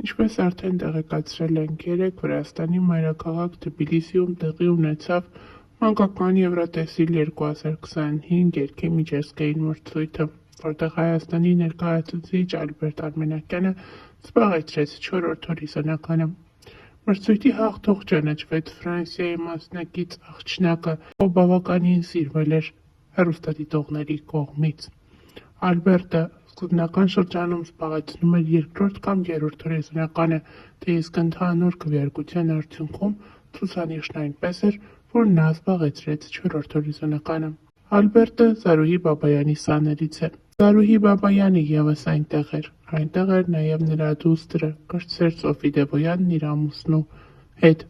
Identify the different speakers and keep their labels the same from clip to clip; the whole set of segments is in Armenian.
Speaker 1: Ինչպես արդեն տեղեկացրել ենք, երեկ Վրաստանի մայրաքաղաք Թբիլիսիում տեղի ունեցավ մանկական Եվրատեսիլ 2025 երգի միջազգային մրցույթը, որտեղ Հայաստանի ներկայացուցիչ Ալբերտ Արմենякյանը զբաղեցրեց 4-րդ հորիզոնականը։ Մրցույթի հաղթող ճանաչվեց Ֆրանսիայի մասնակից աղջնակը, ով բավականին սիրվել էր հեռուստադիտողների կողմից։ Ալբերտը սկզբնական շրջանում զբաղեցնում էր երկրորդ կամ երրորդ հորիզոնականը, թե իսկ ընդհանուր քվեարկության արդյունքում ցուցանիշն այնպես էր, որ նա զբաղեցրեց 4-րդ հորիզոնականը։ Ալբերտը Զարուհի Բաբայանի սաներից է։ Զարուհի Բաբայանը ևս այնտեղ էր նաև նրա դուստրը, կրտսեր Սոֆի Դևոյանն իր ամուսնու հետ։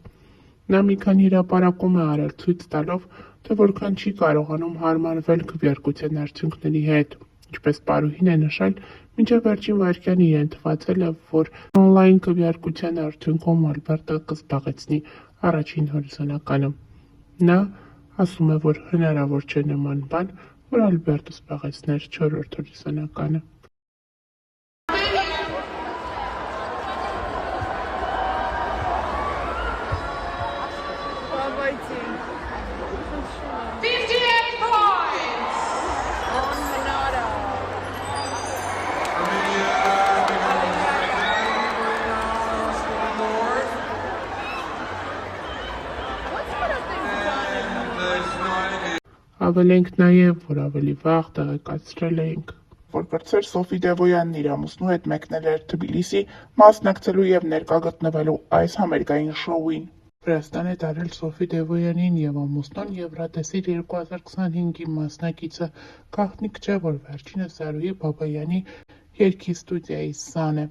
Speaker 1: Նա մի քանի հրապարակում է արել, ցույց տալով, թե որքան չի կարողանում հարմարվել քվեարկության արդյունքների հետ։ Ինչպես պարուհին է նշել, մինչև վերջին վայրկյան իրեն թվացել է, որ օնլայն քվեարկության արդյունքում Ալբերտը կզբաղեցնի առաջին հորիզոնականը։ Նա ասում է, որ հնարավոր չէ նման բան, որ Ալբերտը զբաղեցներ 4-րդ հորիզոնականը։ Ավելենք նաև, որ ավելի վաղ տեղեկացրել էինք, որ կրտսեր Սոֆի Դևոյանն իր ամուսնու հետ մեկնել էր Թբիլիսի մասնակցելու եւ ներկա գտնվելու այս համերգային շոուին։ Վրաստան է տարել Սոֆի Դևոյանին եւ ամուսնուն Եվրատեսիլ 2025-ի մասնակիցը, գաղտնիք չէ, որ վերջինս Զարուհի Բաբայանի երգի ստուդիայի սան է։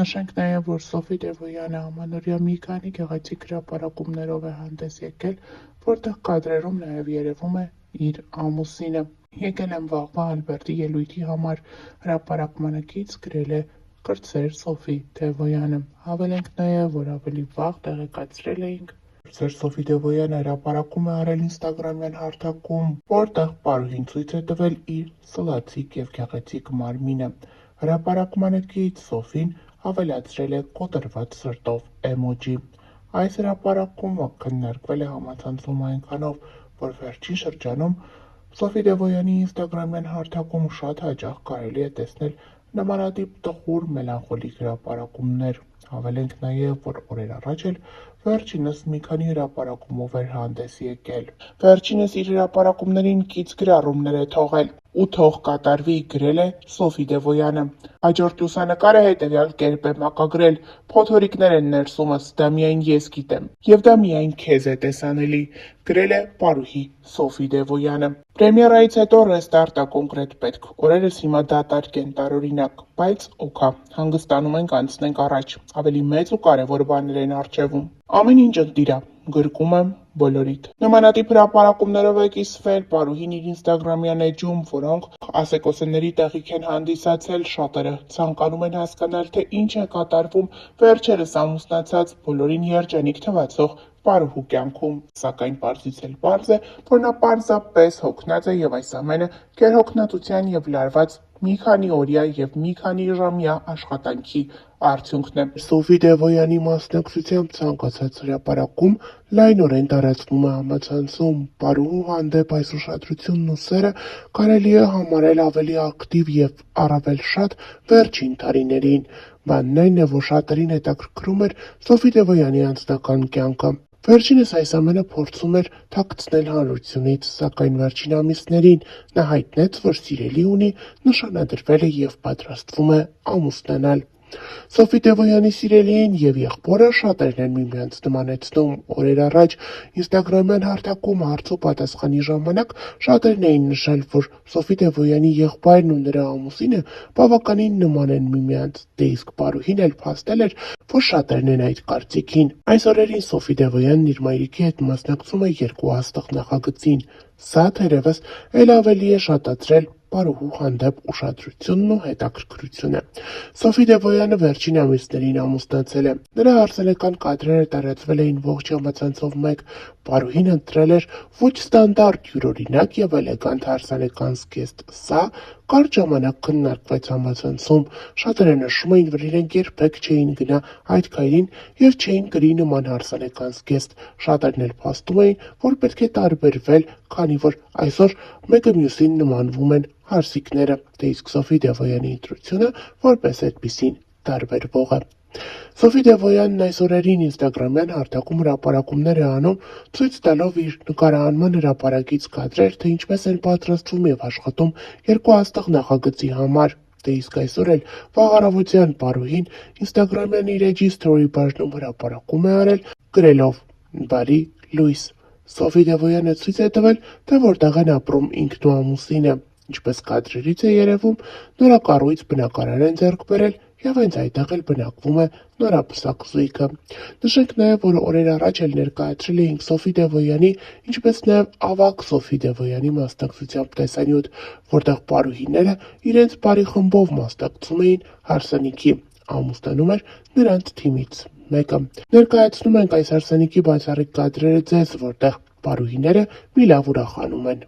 Speaker 1: Նշենք նաև, որ Սոֆի Դևոյանը ամանորյա մի քանի գեղեցիկ հրապարակումներով է հանդես եկել, որտեղ կադրերում նաև երևում է իր ամուսինը։ Եկել եմ վաղվա Ալբերտի ելույթի համար հրապարակմանակից գրել է կրտսեր Սոֆի Դևոյանը։ Հավելենք նաև, որ ավելի վաղ տեղեկացրել էինք, կրտսեր Սոֆի Դևոյանը հրապարակում է արել ինստագրամյան հարթակում, որտեղ պարուհին ցույց է տվել իր սլացիկ եւ գեղեցիկ մարմինը։ Հրապարակմանակից Սոֆին ավելացրել է կոտրված սրտով էմոջի։ Այս հրապարակումը քննարկվել է համացանցում այնքանով, որ վերջին շրջանում Սոֆի Դևոյանի ինստագրամյան հարթակում շատ հաճախ կարելի է տեսնել նմանատիպ տխուր մելանխոլիկ հրապարակումներ։ Հավելենք նաև, որ օրեր առաջ էլ վերջինս մի քանի հրապարակումով էր հանդես եկել։ Վերջինս իր հրապարակումներին կից գրառումներ է թողել ու թող կատարվի գրել է Սոֆի Դևոյանը։ Հաջորդ լուսանկարը հետևյալ կերպ է մակագրել. Փոթորիկներ են ներսումս, դա միայն ես գիտեմ, եւ դա միայն քեզ է տեսանելի, գրել է պարուհի Սոֆի Դևոյանը։ Պրեմիերայից հետո ռեստարտ է կոնկրետ պետք։ Օրերս հիմա դատարկ են տարօրինակ, բայց օքա, հանգստանում ենք, անցնենք առաջ։ Ավելի մեծ ու կարևոր բաներ են առջևում։ Ամեն ինչ ընտիր է, գրկում եմ բոլորիդ։ Նմանատիպ հրապարակումներով է կիսվել պարուհին իր ինստագրամյան էջում, որոնք ասեկոսների տեղիք են հանդիսացել, շատերը ցանկանում են հասկանալ, թե ինչ է կատարվում վերջերս ամուսնացած բոլորին երջանիկ թվացող պարուհու կյանքում, սակայն պարզից էլ պարզ է, որ նա պարզապես հոգնած է եւ այս ամենը գերհոգնածության եւ լարված մի քանի օրյա եւ մի քանի ժամյա աշխատանքի արդյունքն է։ Սոֆի Դևոյանի մասնակցությամբ ցանկացած հրապարակում լայնորեն տարածվում է համացանցում։ Պարուհու հանդեպ այս ուշադրությունն ու սերը կարելի է համարել ավելի ակտիվ եւ առավել շատ վերջին տարիներին։ Բանն այն է, որ շատերին հետաքրքրում էր Սոֆի Դևոյանի անձնական կյանքը։ Վերջինս այս ամենը փորձում էր թաքցնել հանրությունից, սակայն վերջին ամիսներին նա հայտնեց, որ սիրելի ունի, նշանադրվել է եւ պատրաստվում է ամուսնանալ։ Սոֆի Դևոյանի սիրելիին եւ եղբորը շատերն են միմյանց նմանեցնում։ Օրեր առաջ ինստագրամյան հարթակում հարց ու պատասխանի ժամանակ շատերն էին նշել, որ Սոֆի Դևոյանի եղբայրն ու նրա ամուսինը բավականին նման են միմյանց, դե իսկ պարուհին էլ փաստել էր, որ շատերն են այդ կարծիքին։ Այս օրերին Սոֆի Դևոյանն իր մայրիկի հետ մասնակցում է երկու հաստղ նախագծին։ Սա թերևս էլ ավելի է շատացրել պարուհու հանդեպ ուշադրությունն ու հետաքրքրությունը։ Սոֆի Դևոյանը վերջին ամիսներին ամուսնացել է։ Նրա արձանական կադրերը տարածվել էին ողջ համացանցով մեկ, պարուհին ընտրել էր ոչ ստանդարտ, յուրօրինակ և էլեգանտ հարսանեկան զգեստ։ Սա կարճ ժամանակ քննարկվեց համացանցում։ Շատերը նշում էին, որ իրենք երբեք չէին գնա այդ քայլին և չէին կրի նման հարսանեկան զգեստ։ Շատերն էլ փաստում էին, որ պետք է տարբերվել, քանի որ այսօր մեկը մյուսին նմանվում են հարսիկները, դե իսկ Սոֆի Դևոյանի ընտրությունը որպես այդպիսին տարբերվող է։ Սոֆի Դևոյանն այս օրերին ինստագրամյան հարթակում հրապարակումներ է անում, ցույց տալով իր նկարահանման հրապարակից կադրեր, թե ինչպես են պատրաստվում և աշխատում երկուաստղ նախագծի համար։ Դե իսկ այսօր էլ վաղ առավոտյան պարուհին ինստագրամյան իր էջի սթորի բաժնում հրապարակում է արել, գրելով «Բարի լույս»։ Սոֆի Դևոյանը ցույց է տվել, թե որտեղ են ապրում ինքն ու ամուսինը։ Ինչպես կադրերից է երևում, նորակառույց բնակարան են ձեռք բերել և հենց այդտեղ էլ բնակվում է նորապսակ զույգը։ Նշենք նաև, որ օրեր առաջ էլ ներկայացրել էինք Սոֆի Դևոյանի, ինչպես նաև ավագ Սոֆի Դևոյանի մասնակցությամբ տեսանյութ, որտեղ պարուհիները իրենց բարի խմբով մասնակցում էին հարսանիքի։ Ամուսնանում էր նրանց թիմից մեկը։ Ներկայացնում ենք այս հարսանիքի բացառիկ կադրերը ձեզ, որտեղ պարուհիները մի լավ ուրախանում են։